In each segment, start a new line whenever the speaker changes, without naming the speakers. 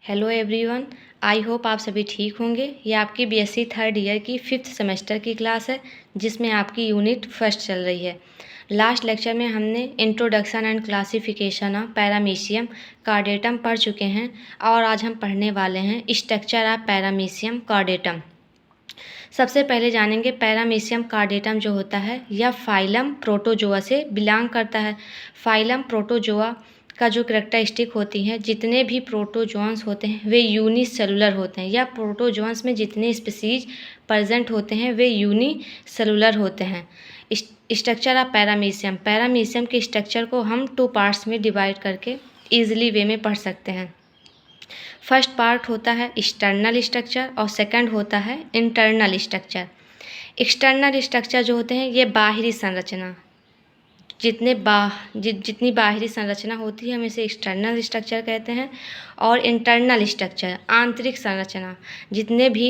Hello everyone, I hope आप सभी ठीक होंगे। ये आपकी बीएससी थर्ड ईयर की 5th सेमेस्टर की क्लास है जिसमें आपकी यूनिट फर्स्ट चल रही है। लास्ट लेक्चर में हमने introduction and classification of paramecium caudatum पढ़ चुके हैं और आज हम पढ़ने वाले हैं स्ट्रक्चर ऑफ पैरामीशियम कार्डेटम। सबसे पहले जानेंगे पैरामीशियम कार्डेटम जो होता है यह फाइलम प्रोटोजोआ से बिलोंग करता है। फाइलम प्रोटोजोआ का जो करैक्टरिस्टिक होती है, जितने भी प्रोटोजोन्स होते हैं वे यूनिसेलुलर होते हैं, या प्रोटोजोन्स में जितने स्पीसीज प्रेजेंट होते हैं वे यूनिसेलुलर होते हैं। स्ट्रक्चर ऑफ पैरामीशियम, पैरामीशियम के स्ट्रक्चर को हम 2 पार्ट्स में डिवाइड करके ईजिली वे में पढ़ सकते हैं। फर्स्ट पार्ट होता है एक्सटर्नल स्ट्रक्चर और सेकंड होता है इंटरनल स्ट्रक्चर। एक्सटर्नल स्ट्रक्चर जो होते हैं ये बाहरी संरचना, जितनी बाहरी संरचना होती है हम इसे एक्सटर्नल स्ट्रक्चर कहते हैं। और इंटरनल स्ट्रक्चर आंतरिक संरचना, जितने भी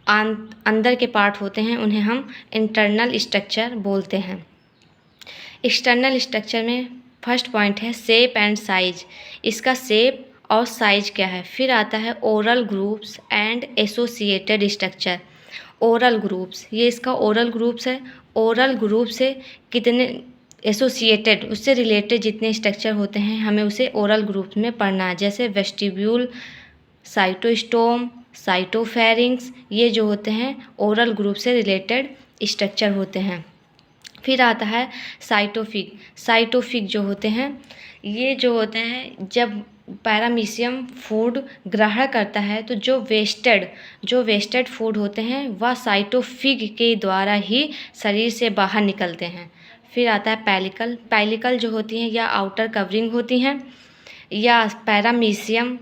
अंदर के पार्ट होते हैं उन्हें हम इंटरनल स्ट्रक्चर बोलते हैं। एक्सटर्नल स्ट्रक्चर में फर्स्ट पॉइंट है शेप एंड साइज। इसका शेप और साइज क्या है। फिर आता है oral groups and associated structure. Oral groups, ये इसका ओरल ग्रुप्स है। ओरल ग्रुप से कितने एसोसिएटेड, उससे रिलेटेड जितने स्ट्रक्चर होते हैं हमें उसे ओरल ग्रुप में पढ़ना है, जैसे वेस्टिब्यूल, साइटोस्टोम, साइटोफेरिंक्स, ये जो होते हैं ओरल ग्रुप से रिलेटेड स्ट्रक्चर होते हैं। फिर आता है साइटोफिक। साइटोफिक जो होते हैं ये जो होते हैं जब पैरामीशियम फूड ग्रहण करता है तो जो वेस्टेड फूड होते हैं वह साइटोफिग के द्वारा ही शरीर से बाहर निकलते हैं। फिर आता है पैलिकल। पैलिकल जो होती हैं या आउटर कवरिंग होती हैं या पैरामीशियम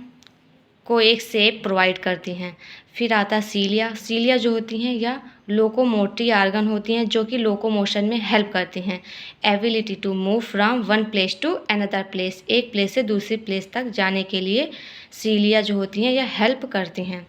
को एक शेप प्रोवाइड करती हैं। फिर आता है सीलिया। सीलिया जो होती हैं या लोकोमोटरी आर्गन होती हैं जो कि लोकोमोशन में हेल्प करती हैं। Ability to move from one place to another place, एक प्लेस से दूसरी प्लेस तक जाने के लिए सीलिया जो होती हैं यह हेल्प करती हैं।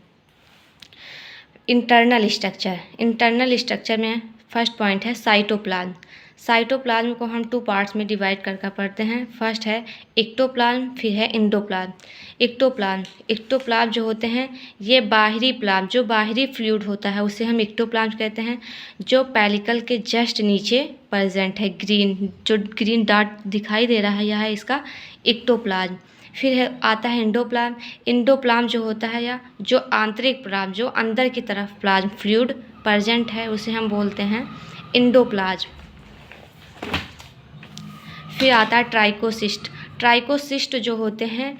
Internal structure. इंटरनल स्ट्रक्चर में फर्स्ट पॉइंट है साइटोप्लाज्म। साइटोप्लाज्म को हम 2 पार्ट्स में डिवाइड करके पढ़ते हैं। फर्स्ट है एक्टोप्लाज्म, फिर है इंडोप्लाज्म। एक्टोप्लाज्म जो होते हैं ये बाहरी प्लाज्म, जो बाहरी फ्लूइड होता है उसे हम एक्टोप्लाज्म कहते हैं, जो पैलिकल के जस्ट नीचे प्रेजेंट है। जो ग्रीन डॉट दिखाई दे रहा है यह है इसका एक्टोप्लाज्म। फिर है आता है इंडोप्लाज्म। इंडोप्लाज्म जो होता है या जो आंतरिक प्लाज्म, जो अंदर की तरफ प्लाज्म फ्लूइड प्रेजेंट है उसे हम बोलते हैं इंडोप्लाज्म। फिर आता है ट्राइकोसिस्ट। ट्राइकोसिस्ट जो होते हैं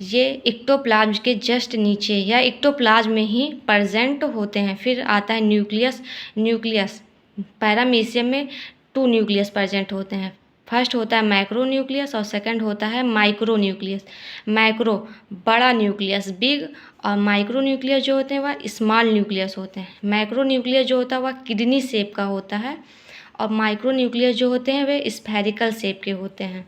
ये एक्टोप्लाज्म के जस्ट नीचे या एक्टोप्लाज्म में ही प्रेजेंट होते हैं। फिर आता है न्यूक्लियस। पैरामीशियम में 2 न्यूक्लियस प्रेजेंट होते हैं। फर्स्ट होता है मैक्रो न्यूक्लियस और सेकंड होता है माइक्रो न्यूक्लियस। मैक्रो बड़ा न्यूक्लियस बिग, और माइक्रो न्यूक्लियस जो होते हैं वह स्मॉल न्यूक्लियस होते हैं। मैक्रो न्यूक्लियस जो होता है वह किडनी शेप का होता है और माइक्रो न्यूक्लियस जो होते हैं वे स्फेरिकल शेप के होते हैं।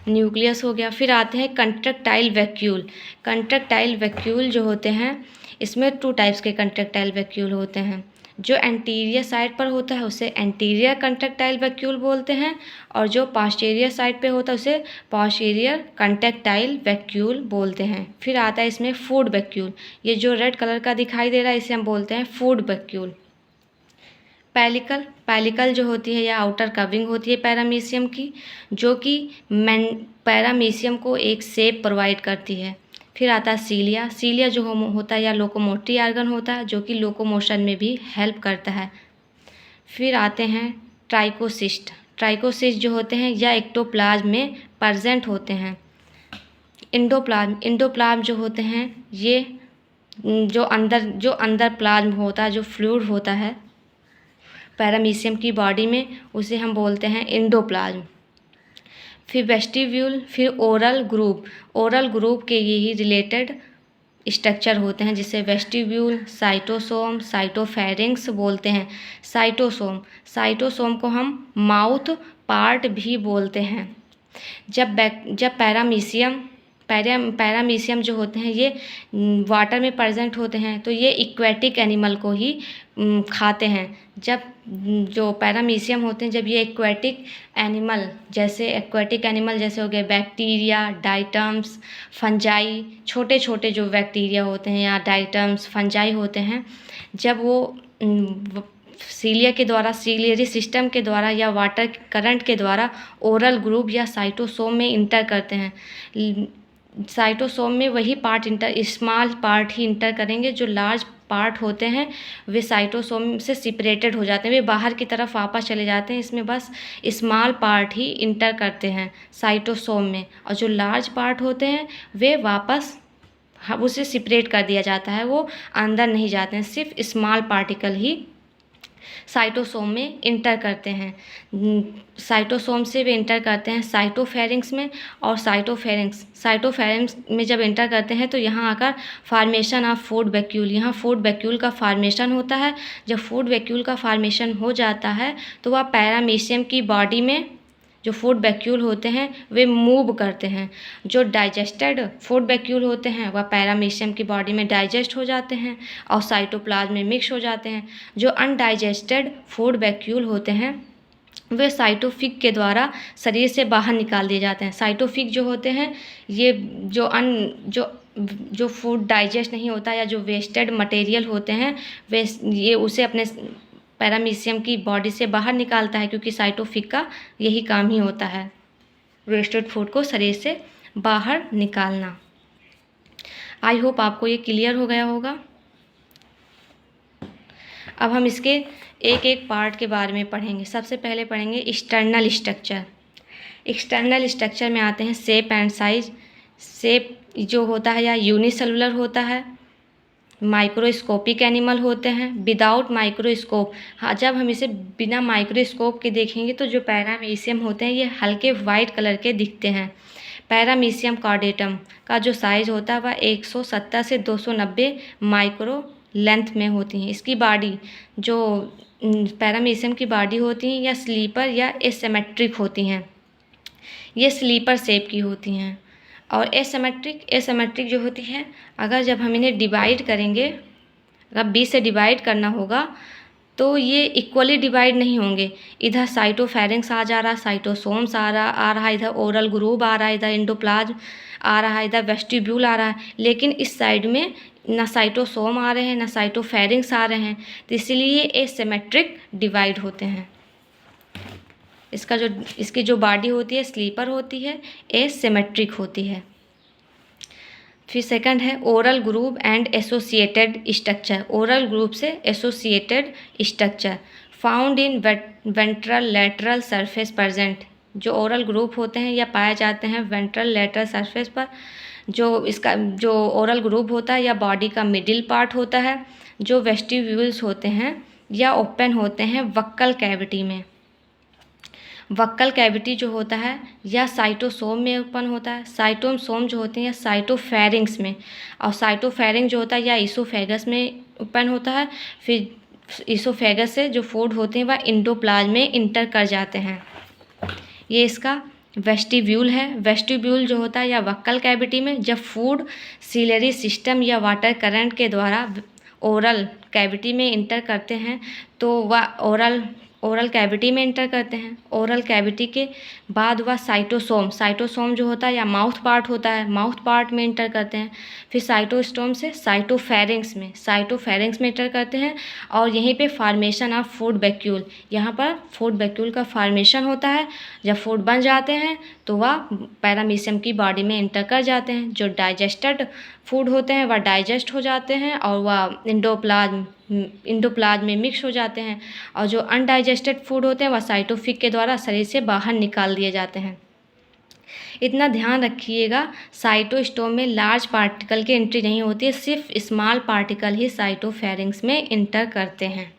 न्यूक्लियस हो गया। फिर आते हैं कंट्रैक्टाइल वैक्यूल। कंट्रैक्टाइल वैक्यूल जो होते हैं इसमें 2 टाइप्स के कंट्रैक्टाइल वैक्यूल होते हैं। जो एंटीरियर साइड पर होता है उसे एंटीरियर कंट्रैक्टाइल वैक्यूल बोलते हैं, और जो पोस्टीरियर साइड पे होता है उसे पोस्टीरियर कंट्रैक्टाइल वैक्यूल बोलते हैं। फिर आता है इसमें फूड वैक्यूल। ये जो रेड कलर का दिखाई दे रहा है इसे हम बोलते हैं फूड वैक्यूल। पैलिकल जो होती है या आउटर कवरिंग होती है पैरामीशियम की, जो कि पैरामीशियम को एक शेप प्रोवाइड करती है। फिर आता है सीलिया। सीलिया जो होता है या लोकोमोटरी आर्गन होता है जो कि लोकोमोशन में भी हेल्प करता है। फिर आते हैं ट्राइकोसिस्ट। ट्राइकोसिस्ट जो होते हैं या एक्टोप्लाज्म में प्रेजेंट होते हैं। इंडोप्लाज्म जो होते हैं ये जो अंदर प्लाज्म होता है, जो फ्लूइड होता है पैरामीशियम की बॉडी में, उसे हम बोलते हैं इंडोप्लाज्म। फिर वेस्टिब्यूल। फिर ओरल ग्रुप। ओरल ग्रुप के यही रिलेटेड स्ट्रक्चर होते हैं जिसे वेस्टिब्यूल, साइटोसोम, साइटोफेरिंक्स बोलते हैं। साइटोसोम को हम माउथ पार्ट भी बोलते हैं। जब पैरामीशियम जो होते हैं ये वाटर में प्रेजेंट होते हैं, तो ये एक्वेटिक एनिमल को ही खाते हैं। जब जो पैरामीशियम होते हैं, जब ये एक्वेटिक एनिमल जैसे हो गए बैक्टीरिया, डाइटम्स, फंजाई, छोटे छोटे जो बैक्टीरिया होते हैं या डाइटम्स, फंजाई होते हैं, जब वो सीलिया के द्वारा, सीलियरी सिस्टम के द्वारा या वाटर करंट के द्वारा ओरल ग्रुप या साइटोसोम में इंटर करते हैं। साइटोसोम में वही पार्ट स्मॉल पार्ट ही इंटर करेंगे, जो लार्ज पार्ट होते हैं वे साइटोसोम से सेपरेटेड हो जाते हैं, वे बाहर की तरफ वापस चले जाते हैं। इसमें बस स्मॉल पार्ट ही इंटर करते हैं साइटोसोम में, और जो लार्ज पार्ट होते हैं वे वापस उसे सेपरेट कर दिया जाता है, वो अंदर नहीं जाते हैं, सिर्फ स्मॉल पार्टिकल ही साइटोसोम में इंटर करते हैं। साइटोसोम से वे इंटर करते हैं साइटोफेरिंक्स में, और साइटोफेरिंक्स में जब इंटर करते हैं तो यहाँ आकर फार्मेशन ऑफ फूड वैक्यूल, यहाँ फूड वैक्यूल का फार्मेशन होता है। जब फूड वैक्यूल का फार्मेशन हो जाता है तो वह पैरामीशियम की बॉडी में जो फूड वैक्यूल होते हैं वे मूव करते हैं। जो डाइजेस्टेड फूड वैक्यूल होते हैं वह पैरामीशियम की बॉडी में डाइजेस्ट हो जाते हैं और साइटोप्लाज्म में मिक्स हो जाते हैं। जो अनडाइजेस्टेड फूड वैक्यूल होते हैं वे साइटोफिक के द्वारा शरीर से बाहर निकाल दिए जाते हैं। साइटोफिक जो होते हैं ये जो फूड डाइजेस्ट नहीं होता या जो वेस्टेड मटेरियल होते हैं वे ये उसे अपने पैरामीशियम की बॉडी से बाहर निकालता है, क्योंकि साइटोफिक का यही काम ही होता है, वेस्टेड फूड को शरीर से बाहर निकालना। आई होप आपको ये क्लियर हो गया होगा। अब हम इसके एक एक पार्ट के बारे में पढ़ेंगे। सबसे पहले पढ़ेंगे एक्सटर्नल स्ट्रक्चर। एक्सटर्नल स्ट्रक्चर में आते हैं शेप एंड साइज। शेप जो होता है या यूनिसेलुलर होता है, माइक्रोस्कोपिक एनिमल होते हैं, विदाउट माइक्रोस्कोप। हाँ, जब हम इसे बिना माइक्रोस्कोप के देखेंगे तो जो पैरामीशियम होते हैं ये हल्के वाइट कलर के दिखते हैं। पैरामीशियम कॉर्डेटम का जो साइज़ होता है वह 170 से 290 माइक्रो लेंथ में होती हैं। इसकी बॉडी जो पैरामीशियम की बॉडी होती हैं या स्लीपर या एसिमेट्रिक होती हैं, ये स्लीपर शेप की होती हैं। और एसिमेट्रिक जो होती है, अगर जब हम इन्हें डिवाइड करेंगे, अगर 20 से डिवाइड करना होगा तो ये इक्वली डिवाइड नहीं होंगे। इधर साइटोफेरिंक्स आ जा रहा, साइटोसोम्स आ रहा, इधर ओरल ग्रुप आ रहा है, इधर एंडोप्लाज्म आ रहा है, इधर वेस्टिब्यूल आ रहा है, लेकिन इस साइड में ना साइटोसोम आ रहे हैं ना साइटोफेरिंक्स आ रहे हैं, तो इसलिए एसिमेट्रिक डिवाइड होते हैं। इसकी जो बॉडी होती है स्लीपर होती है, एसिमेट्रिक होती है। फिर सेकंड है oral groove and associated structure. Oral groove से associated structure found in ventral lateral surface present. जो ओरल ग्रुप होते हैं या पाए जाते हैं वेंट्रल लैटरल सरफेस पर। जो ओरल ग्रुप होता है या बॉडी का मिडिल पार्ट होता है। जो वेस्टिब्यूल्स होते हैं या ओपन होते हैं वक्कल कैविटी में। वक्कल कैविटी जो होता है या साइटोसोम में ओपन होता है, साइटोसोम जो होते हैं या साइटोफेरिंक्स में, और साइटोफेरिंक्स जो होता है या ईसोफेगस में ओपन होता है। फिर ईसोफेगस से जो फूड होते हैं वह एंडोप्लाज्म में इंटर कर जाते हैं। ये इसका वेस्टिब्यूल है। वेस्टिब्यूल जो होता है या वक्कल कैविटी में जब फूड सीलियरी सिस्टम या वाटर करंट के द्वारा ओरल कैविटी में इंटर करते हैं तो वह ओरल कैविटी में इंटर करते हैं। ओरल कैविटी के बाद वह साइटोसोम जो होता है या माउथ पार्ट होता है, माउथ पार्ट में इंटर करते हैं। फिर साइटोस्टोम से साइटोफेरिंक्स में इंटर करते हैं, और यहीं पे फार्मेशन ऑफ फूड वैक्यूल, यहाँ पर फूड वैक्यूल का फार्मेशन होता है। जब फूड बन जाते हैं तो वह पैरामीशियम की बॉडी में इंटर कर जाते हैं। जो डाइजेस्टेड फूड होते हैं वह डाइजेस्ट हो जाते हैं और वह एंडोप्लाज्म में मिक्स हो जाते हैं, और जो अनडाइजेस्टेड फूड होते हैं वह साइटोफिक के द्वारा शरीर से बाहर निकाल दिए जाते हैं। इतना ध्यान रखिएगा, साइटोस्टोम में लार्ज पार्टिकल की एंट्री नहीं होती है, सिर्फ स्मॉल पार्टिकल ही साइटोफेरिंक्स में इंटर करते हैं।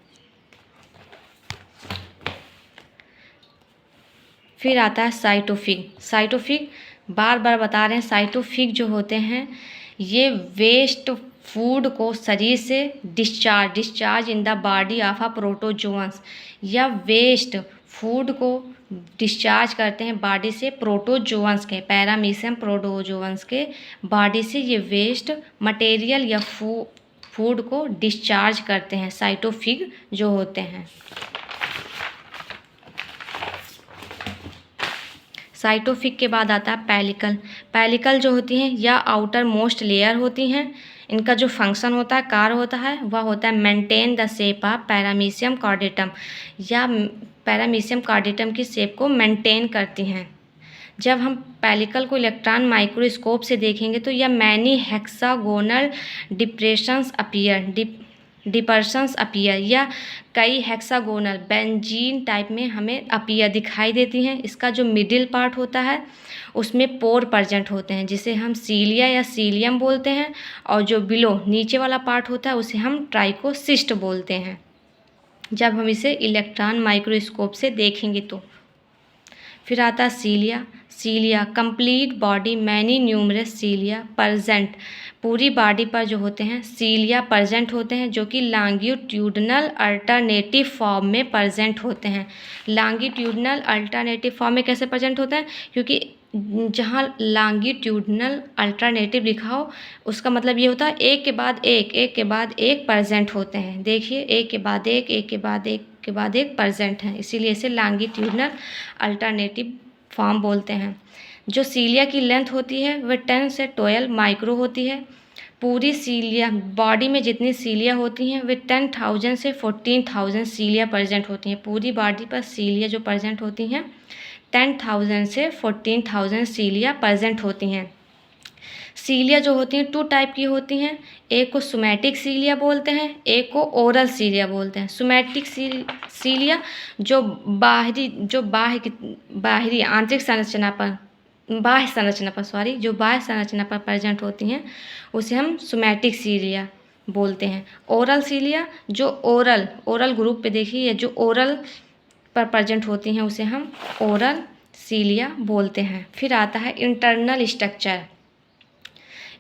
फिर आता है साइटोफिक बार बार बता रहे हैं, साइटोफिक जो होते हैं ये वेस्ट फूड को शरीर से discharge in the body of a protozoans, या वेस्ट फूड को डिस्चार्ज करते हैं बॉडी से प्रोटोजोअन्स के, पैरामीशियम प्रोटोजोअन्स के बॉडी से ये वेस्ट मटेरियल या फूड को डिस्चार्ज करते हैं साइटोफिग जो होते हैं। साइटोफिग के बाद आता है पेलिकल। पेलिकल जो होती हैं या आउटर मोस्ट लेयर होती हैं, इनका जो फंक्शन होता है, कार्य होता है, वह होता है maintain the shape of paramecium caudatum, या पैरामीशियम कॉर्डेटम की शेप को मेंटेन करती हैं। जब हम पेलिकल को इलेक्ट्रॉन माइक्रोस्कोप से देखेंगे तो यह मैनी हेक्सागोनल डिपर्शंस अपीयर या कई हेक्सागोनल बेंजीन टाइप में हमें अपीयर दिखाई देती हैं। इसका जो मिडिल पार्ट होता है उसमें पोर प्रेजेंट होते हैं जिसे हम सीलिया या सीलियम बोलते हैं, और जो बिलो नीचे वाला पार्ट होता है उसे हम ट्राइकोसिस्ट बोलते हैं जब हम इसे इलेक्ट्रॉन माइक्रोस्कोप से देखेंगे तो। फिर आता है cilia. Cilia complete body many numerous cilia present, पूरी बॉडी पर जो होते हैं सीलिया परजेंट होते हैं जो कि लॉन्गिट्यूडनल अल्टरनेटिव फॉर्म में परजेंट होते हैं। लॉन्गिट्यूडनल अल्टरनेटिव फॉर्म में कैसे प्रेजेंट होते हैं, क्योंकि जहाँ लॉन्गिट्यूडनल अल्टरनेटिव लिखा हो उसका मतलब ये होता है एक के बाद एक, एक के बाद एक प्रेजेंट होते हैं। देखिए एक के बाद एक, एक के बाद एक के बाद एक प्रेजेंट है, इसीलिए इसे लॉन्गिट्यूडनल अल्टरनेटिव फॉर्म बोलते हैं। जो सीलिया की लेंथ होती है वह 10 से 12 माइक्रो होती है। पूरी सीलिया बॉडी में जितनी सीलिया होती हैं वे 10,000 से 14,000 सीलिया प्रेजेंट होती हैं। पूरी बॉडी पर सीलिया जो प्रेजेंट होती हैं 10,000 से 14,000 सीलिया प्रेजेंट होती हैं। सीलिया जो होती हैं 2 टाइप की होती हैं, एक को सोमैटिक सीलिया बोलते हैं, एक को ओरल सीलिया बोलते हैं। सोमैटिक सीलिया जो बाहरी आंतरिक संरचना पर बाह्य संरचना पर प्रेजेंट होती हैं उसे हम सोमैटिक सीलिया बोलते हैं। ओरल सीलिया जो ओरल ग्रुप पे देखिए, ये जो ओरल पर प्रेजेंट होती हैं उसे हम ओरल सीलिया बोलते हैं। फिर आता है internal structure.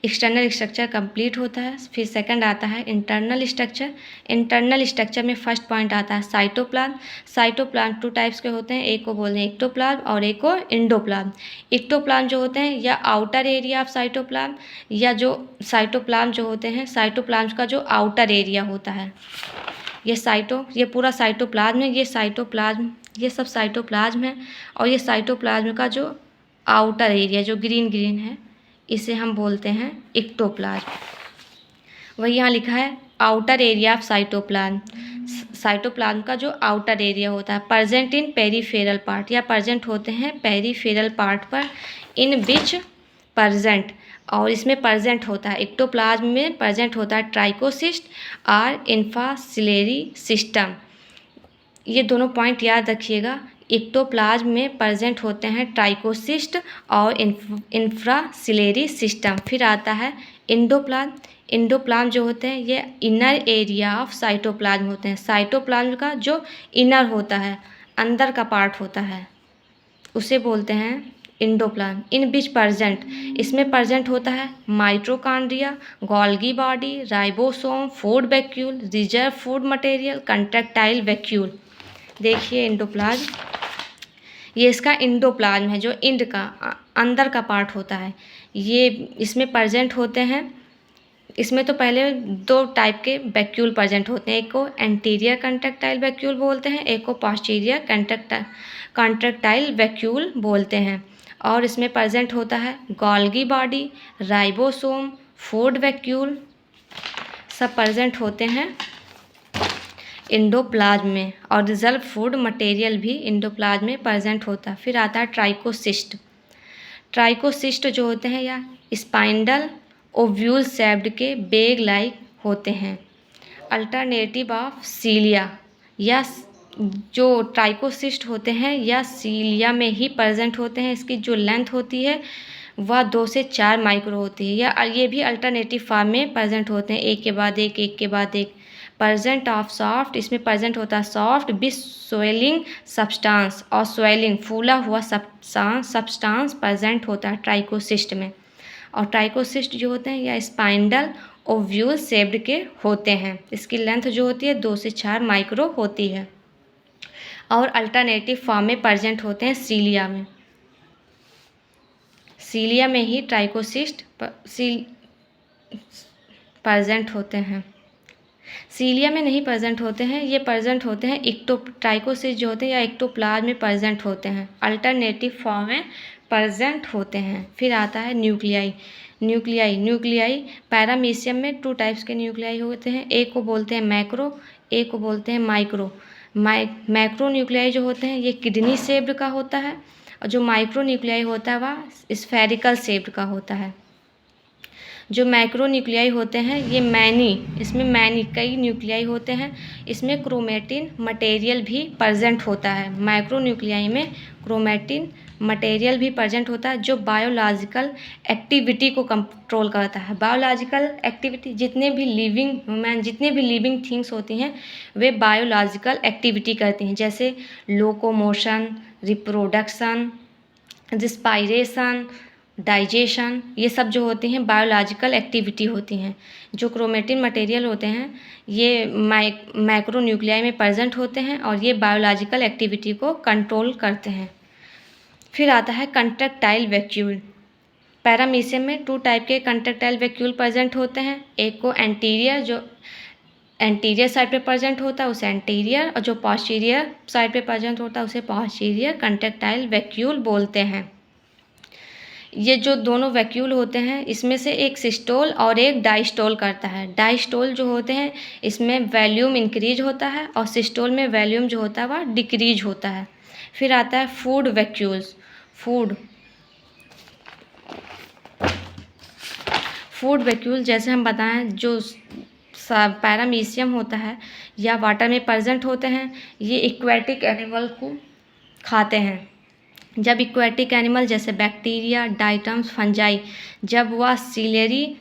External structure complete होता है। फिर सेकंड आता है इंटरनल स्ट्रक्चर। इंटरनल स्ट्रक्चर में फर्स्ट पॉइंट आता है साइटोप्लाज्म। साइटोप्लाज्म 2 टाइप्स के होते हैं, एक को बोलते हैं एक्टोप्लाज्म और एक को इंडोप्लाज्म। एक्टोप्लाज्म जो होते हैं या आउटर एरिया ऑफ साइटोप्लाज्म, या जो साइटोप्लाज्म जो होते हैं साइटोप्लाज्म का जो आउटर एरिया होता है, ये पूरा साइटोप्लाज्म है, ये सब साइटोप्लाज्म है, और ये साइटोप्लाज्म का जो आउटर एरिया जो ग्रीन है इसे हम बोलते हैं एक्टोप्लाज्म। वही यहाँ लिखा है outer area of cytoplasm. Cytoplasm का जो आउटर एरिया होता है प्रेजेंट इन पेरीफेरल पार्ट, या प्रेजेंट होते हैं पेरीफेरल पार्ट पर, इन विच प्रेजेंट, और इसमें प्रेजेंट होता है एक्टोप्लाज्म में प्रेजेंट होता है ट्राइकोसिस्ट और इन्फ्रासिलेरी सिस्टम। ये दोनों पॉइंट याद रखिएगा, एक्टोप्लाज्म में प्रेजेंट होते हैं ट्राइकोसिस्ट और इन्फ्रासिलेरी सिस्टम। फिर आता है इंडोप्लाज्म। इंडोप्लाज्म जो होते हैं ये इनर एरिया ऑफ साइटोप्लाज्म होते हैं। साइटोप्लाज्म का जो इनर होता है, अंदर का पार्ट होता है, उसे बोलते हैं इंडोप्लाज्म। इन बीच प्रेजेंट, इसमें प्रेजेंट होता है mitochondria, Golgi body, ribosome, food vacuole, reserve food material, contractile vacuole. देखिए इंडोप्लाज्म, ये इसका इंडोप्लाज्म है जो इंड का अंदर का पार्ट होता है, ये इसमें प्रेजेंट होते हैं। इसमें तो पहले 2 टाइप के वैक्यूल प्रेजेंट होते हैं, एक को एंटीरियर कंट्रैक्टाइल वैक्यूल बोलते हैं, एक को पोस्टीरियर कंट्रैक्टाइल वैक्यूल बोलते हैं। और इसमें प्रेजेंट होता है Golgi body, ribosome, food vacuole, सब प्रेजेंट होते हैं इंडोप्लाज्म में, और रिजर्व फूड मटेरियल भी इंडोप्लाज्म में प्रेजेंट होता है। फिर आता है ट्राइकोसिस्ट। ट्राइकोसिस्ट जो होते हैं या स्पाइंडल ओव्यूल शेप्ड के बेग लाइक होते हैं, अल्टरनेटिव ऑफ सीलिया, या जो ट्राइकोसिस्ट होते हैं या सीलिया में ही प्रेजेंट होते हैं। इसकी जो लेंथ होती है वह 2 से 4 माइक्रो होती है, या ये भी अल्टरनेटिव फॉर्म में प्रेजेंट होते हैं, एक के बाद एक, एक के बाद एक। प्रेजेंट ऑफ सॉफ्ट, इसमें प्रेजेंट होता है सॉफ्ट विथ स्वेलिंग सब्सटेंस, और स्वेलिंग फूला हुआ सब्सटेंस प्रेजेंट होता है ट्राइकोसिस्ट में। और ट्राइकोसिस्ट जो होते हैं या स्पाइंडल ओव्यूल शेप्ड के होते हैं। इसकी लेंथ जो होती है 2 से 4 माइक्रो होती है। और अल्टरनेटिव फॉर्म में प्रेजेंट होते हैं सीलिया में। सीलिया में ही ट्राइकोसिस्ट प्रेजेंट होते हैं, सीलिया में नहीं प्रेजेंट होते हैं, ये प्रेजेंट होते हैं ट्राइकोसिस्ट जो होते हैं या एक्टोप्लाज्म में प्रेजेंट होते हैं, अल्टरनेटिव फॉर्म में प्रेजेंट होते हैं। फिर आता है न्यूक्लियाई। न्यूक्लियाई पैरामीशियम में 2 टाइप्स के न्यूक्लियाई होते हैं, एक को बोलते हैं मैक्रो, एक को बोलते हैं माइक्रो। मैक्रो न्यूक्लियाई जो होते हैं ये किडनी शेप्ड का होता है, और जो माइक्रो न्यूक्लियाई होता है वह स्फेरिकल शेप्ड का होता है। जो मैक्रो न्यूक्लियाई होते हैं ये इसमें कई न्यूक्लियाई होते हैं, इसमें क्रोमेटिन मटेरियल भी प्रेजेंट होता है। मैक्रो न्यूक्लियाई में क्रोमेटिन मटेरियल भी प्रेजेंट होता है जो बायोलॉजिकल एक्टिविटी को कंट्रोल करता है। बायोलॉजिकल एक्टिविटी जितने भी लिविंग थिंग्स होती हैं वे बायोलॉजिकल एक्टिविटी करती हैं, जैसे लोकोमोशन, रिप्रोडक्शन, रिस्पायरेशन, डाइजेशन, ये सब जो होती हैं बायोलॉजिकल एक्टिविटी होती हैं। जो क्रोमेटिन मटेरियल होते हैं ये मैक्रो न्यूक्लियाई में प्रेजेंट होते हैं और ये बायोलॉजिकल एक्टिविटी को कंट्रोल करते हैं। फिर आता है कंट्रैक्टाइल वैक्यूल। पैरामीशियम में 2 टाइप के कंट्रैक्टाइल वैक्यूल प्रेजेंट होते हैं, एक को एंटीरियर, जो एंटीरियर साइड पे प्रेजेंट होता है उसे एंटीरियर, और जो पोस्टीरियर साइड पे प्रेजेंट होता है उसे पोस्टीरियर कंट्रैक्टाइल वैक्यूल बोलते हैं। ये जो दोनों वैक्यूल होते हैं इसमें से एक सिस्टोल और एक डायस्टोल करता है। डायस्टोल जो होते हैं इसमें वॉल्यूम इंक्रीज होता है और सिस्टोल में वॉल्यूम जो होता है वह डिक्रीज होता है। फिर आता है फूड वैक्यूल्स। फूड वैक्यूल जैसे हम बताएं जो पैरामीशियम होता है या वाटर में प्रेजेंट होते हैं, ये एक्वेटिक एनिमल को खाते हैं। जब एक्वेटिक एनिमल जैसे बैक्टीरिया, डाइटम्स, फंजाई जब वह सीलरी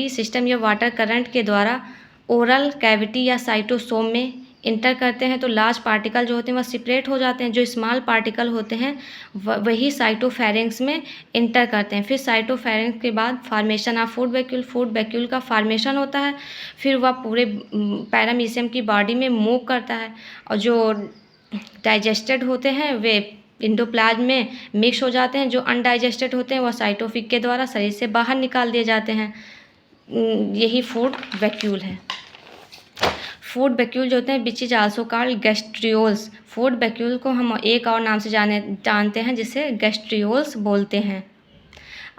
सिस्टम या वाटर करंट के द्वारा ओरल कैविटी या साइटोसोम में इंटर करते हैं तो लार्ज पार्टिकल जो होते हैं वह सेपरेट हो जाते हैं, जो स्मॉल पार्टिकल होते हैं वही साइटोफेरेंक्स में इंटर करते हैं। फिर साइटोफेरेंक्स के बाद फॉर्मेशन ऑफ फूड वैक्यूल का फॉर्मेशन होता है। फिर वह पूरे पैरामीशियम की बॉडी में मूव करता है और जो डाइजेस्टेड होते हैं वे एंडोप्लाज्म में मिक्स हो जाते हैं, जो अनडाइजेस्टेड होते हैं वह साइटोफिक के द्वारा शरीर से बाहर निकाल दिए जाते हैं। यही फूड वैक्यूल है। फूड वैक्यूल जो होते हैं which is also called gastrioles. Food vacuole को हम एक और नाम से जानते हैं जिसे गैस्ट्रियोल्स बोलते हैं।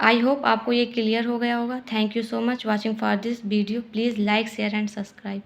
आई होप आपको ये क्लियर हो गया होगा। Thank you so much watching for this video. Please like, share and subscribe.